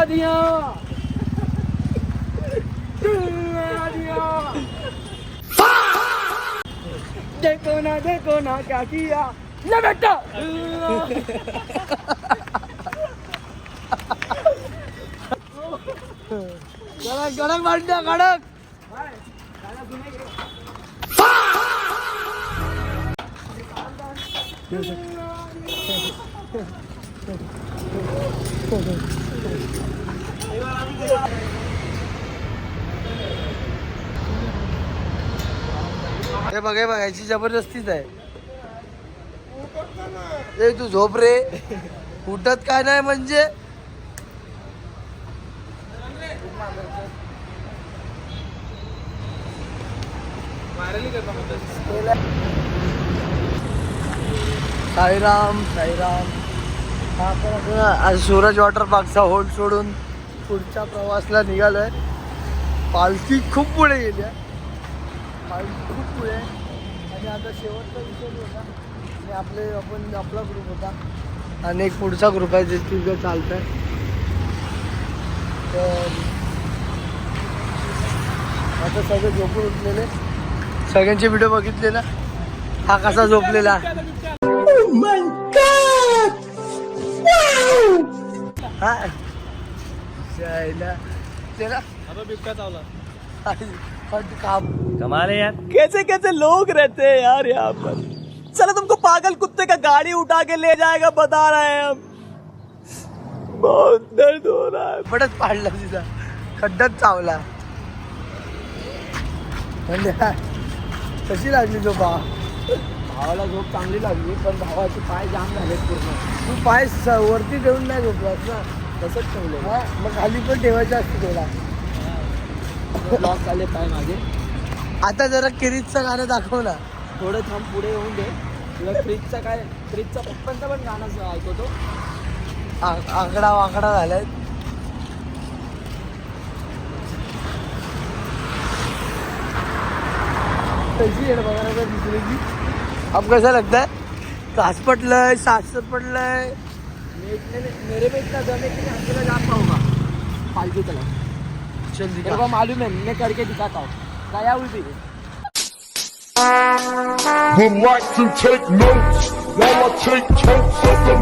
दिया देखो ना क्या किया ना बेटा कडक कडक मांड्या कडक हे बघ याची जबरदस्तीच आहे. ए तू झोप रे उठत काय नाही म्हणजे साईराम साईराम. आज सूरज वॉटर पार्कचा होल्ड सोडून पुढच्या प्रवासला निघालोय. पालखी खूप पुढे गेली आहे, पालखी खूप पुढे आणि आता शेवटचा विषय होता आणि आपला ग्रुप होता आणि एक पुढचा ग्रुप आहे जे तिथं चालत आहे. तर आता सगळे झोपून उठलेले, सगळ्यांचे व्हिडिओ बघितले ना. हा कसा झोपलेला कमाल है यार, कैसे कैसे लोग रहते हैं यार यहाँ पर. चलो तुमको पागल कुत्ते का गाड़ी उठा के ले जाएगा बता रहे हैं हम. बहुत दर्द हो रहा है. बडच पाडला तिचा खड्ड्यात चावला. म्हणजे कशी लागली झोपा. भावाला झोप चांगली लागली पण भावाचे पाय जाम झालेत पूर्ण. तू पाय वरती ठेवून नाही झोपलास ना. तसंच ठेवलं. हा मग खाली पण ठेवायचं असतं थोडा. लॉक झाले पाय माझे. आता जरा किरीजचं गाणं दाखव ना. थोडं थांब पुढे येऊन दे. तुला फ्रीजचा पप्पांचा पण गाणं ऐकवतो. आकडा वाकडा झालाय. कैसी है बघा दूसरे की. अब कैसा लगता है. कास पटलंय, सास पडलंय. मेरे में इतना दम है कि मैं अकेला जा पाऊंगा फालतू चला. चल मेरे को मालूम है, मैं करके दिखाता हूँ. गया हुई भी Relax and take notes while I take totes of the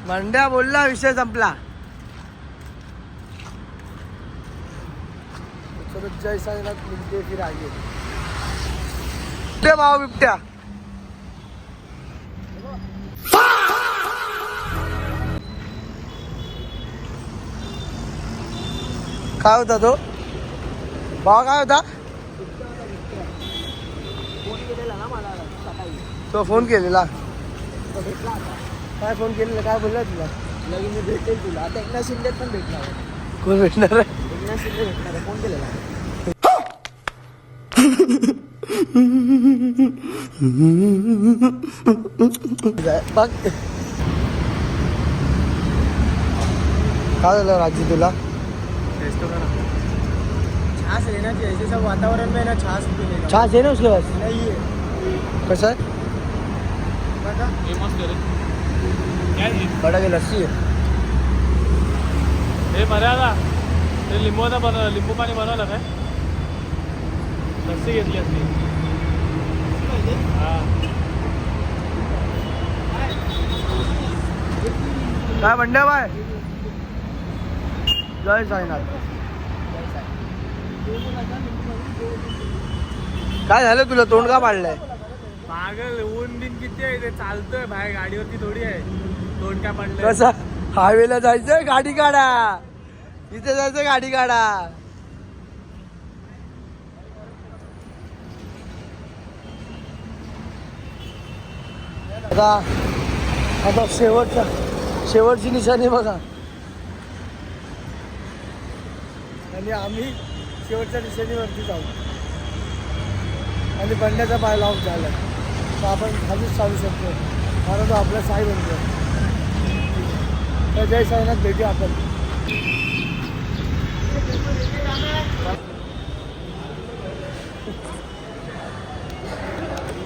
Mandya बोलला विषय संपला. चलो जय साईनाथ मिलते फिर आगे. बिबट्या भाव बिबट्या. काय होता तो भाव, काय होता. फोन केलेला ना मला सकाळी. तो फोन केलेला. तो भेटला आता. काय फोन केलेला, काय बोलला तुला. लगेच मी भेटेल तुला. आता एकनाथ शिंदे पण भेटणार आहे. कोण भेटणार आहे. एकनाथ शिंदे भेटणार आहे. फोन केलेला. बघ काय झालं राजी तुला. छाछ लेना चाहिए. ऐसे सब वातावरण में ना छाछ पीने का. छाछ है ना उसके पास. नहीं है. कसं आहे. बड़ा की लस्सी आहे. हे मर्यादा ते लिंबू पाणी बनवलं काय. लस्सी घेतली असती. काय म्हणण्या बाय. जय साईनाथ. काय झालं तुला, तोंड का पाडलंय. पागल ऊन बिन किती आहे. ते चालतोय बाहेर, गाडीवरती थोडी आहे. तोंड काय पडलं. कसं हायवेला जायचं गाडी काढा, इथे जायचं गाडी काढा. आता शेवटची निशाणी बघा. आणि आम्ही शेवटच्या निशाणीवरती जाऊ आणि बंड्याचा पाय लॉक झाला तर आपण खालीच चालू शकतो कारण तो आपला साई बनतो. तर जय साईनाथ भेटू आपण.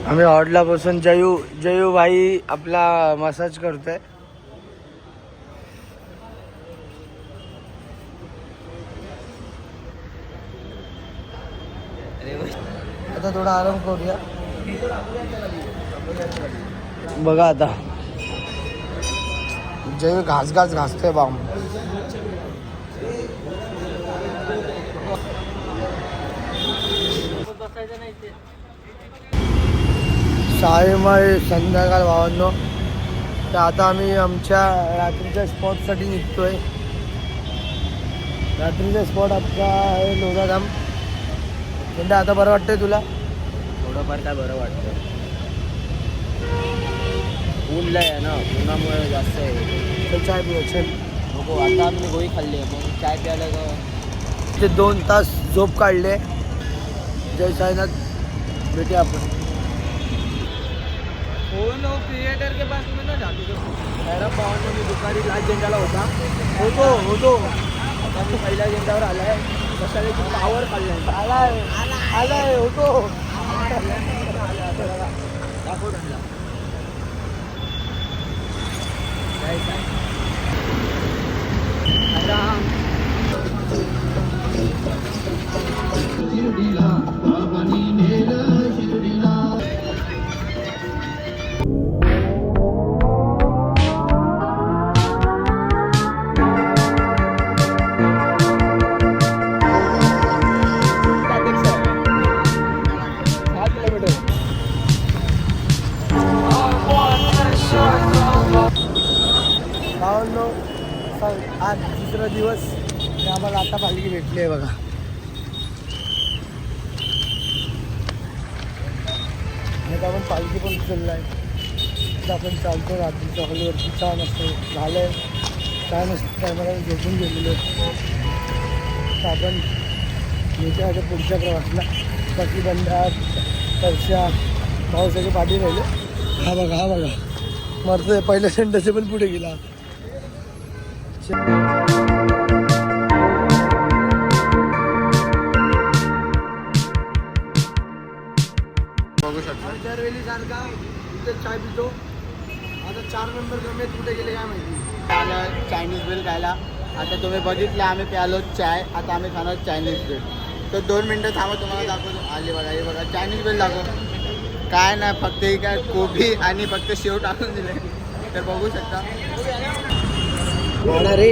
आम्ही हॉटेलला बसून जयू भाई आपला मसाज करतोय. आता थोडा आराम करूया. बघा आता जय घास घासतोय बाम. सायमाय संध्याकाळ भावांनो. तर आता आम्ही आमच्या रात्रीच्या स्पॉटसाठी निघतोय. रात्रीचा स्पॉट आपला आहे लोधाधाम. म्हणजे आता बरं वाटतंय तुला? थोडंफार काय बरं वाटतं. ऊन आहे ना, उन्हामुळे जास्त आहे. तर चाय पिऊ चल. नको, आता आम्ही गोळी खाल्ली आहे पण चाय प्यायला का ते 2 तास झोप काढले. जय साईनाथ. भेटूया आपण. क्रिएटर के पास में ना जातो. मॅडम भावांना मी दुपारी लाल झेंडाला होतो. आता मी पहिल्या झेंड्यावर आलाय. कशाला पावर काढलाय. आलाय होतो. दाखव त्यांना. भावांनो आज दुसरा दिवस आणि आम्हाला आता पालखी भेटली आहे बघा. आता आपण पालखी पण उचलला आहे. आता आपण चालतो रात्रीच्या हॉलवरती. छान असतं झालं काय नसतं टायमाला झोपून गेलेलो. तर आपण येत्या आता पुढच्या प्रवासला. बाकी बंडा परशा पावसाचे पाठी राहिले. हा बघा मरतोय. पहिल्या सेंटरचे पण पुढे गेला. बघू शकता दरवेळी सारखा इथे चाय पितो. आता 4 नंबर गमेत कुठे गेले काय माहिती. आलं चायनीज बेल खायला. आता तुम्ही बघितलं आम्ही प्यालो चाय. आता आम्ही खाणार चायनीज बेल. तर 2 मिनटं थांबा, तुम्हाला दाखवतो. आली बघा, हे बघा चायनीज बेल दाखव. काय नाही, फक्त ही काय कोबी आणि फक्त शेव टाकून दिले. तर बघू शकता. रे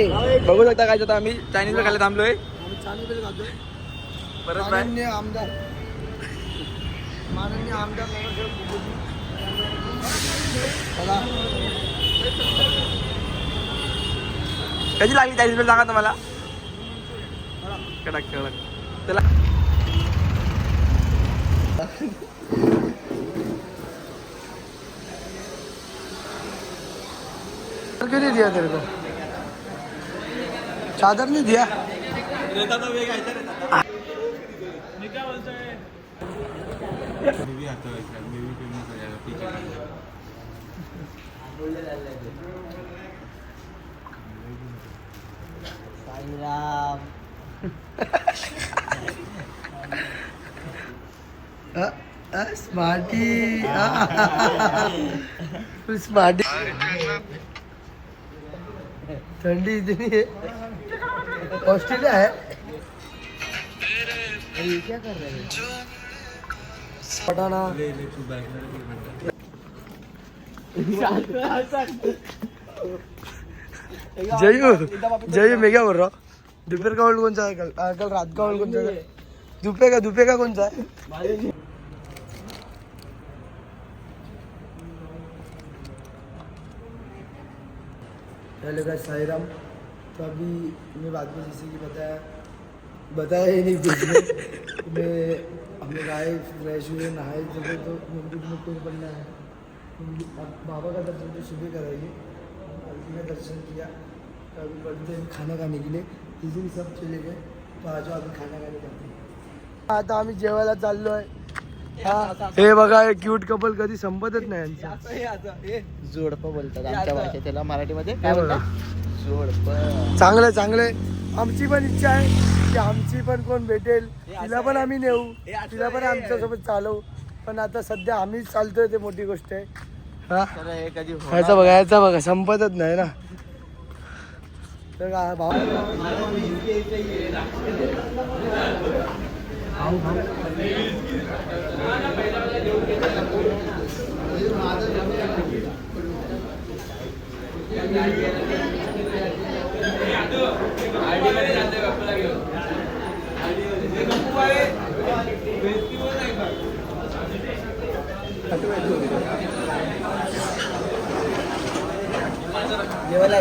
बघू शकता काय आता आम्ही चायनीज बेल खायला थांबलोय. आम्ही चायनीज बेल खातोय. परत माननीय आमदार नगरसेवक बुबुजी. चला कशी लागली चायनीज बेल सांगा तुम्हाला. कडक चला. क्यों नहीं दिया तेरे को? चादर नहीं दिया? रहता तो वेग आयता रहता. मी आता मी फेमस आहे टीचर. स्मार्टी. स्मार्टी. ठंडी इतनी है. ऑस्ट्रेलिया है. ये क्या कर रहे हैं? पटाना. तू बॅग जयू मैं क्या बोल रहा हूँ. दोपहर का वर्ल्ड कौन सा है? कल रात का वर्ल्ड कौन सा है? दुपे का कौन सा है? Hello guys, Sai Ram. तो अभी मैं बाद में जैसे कि बताया ही नहीं कुछ मैं हम लोग आए, फ्रेश हुए, नहाए जब तो मंदिर में टूर बनना है. अब बाबा का दर्शन तो सुबह कराइए. पालकी का दर्शन किया. तो अभी बढ़ते हैं खाना खाने के लिए. इसी सब चले गए. तो आज अभी खाना खाने जाते हैं. आता आम्ही जेवायला चाललो आहे. हे बघा, हे क्यूट कपल कधी संपतच नाही यांचं. जोडपं बोलतात आमच्या भाषेत. त्याला मराठीमध्ये हे काय बघा, बोलतात? जोडपं. चांगले. आमची पण इच्छा आहे की आमची पण कोण भेटेल, तिला पण आम्ही नेऊ, तिला पण आमच्यासोबत चालवू. पण आता सध्या आम्हीच चालतोय, ते मोठी गोष्ट आहे. हा, तर हे कधी ह्याचा बघा संपतच नाही ना. तर भाऊ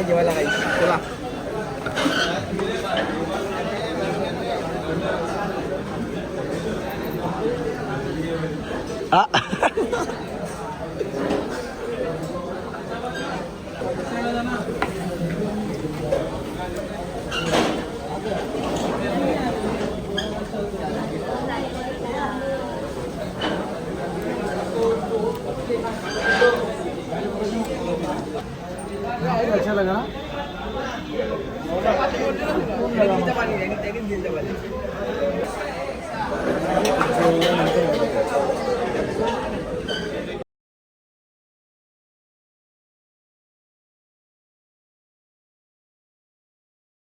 जेवायला काही चला. अच्छा लगा ना? पाणी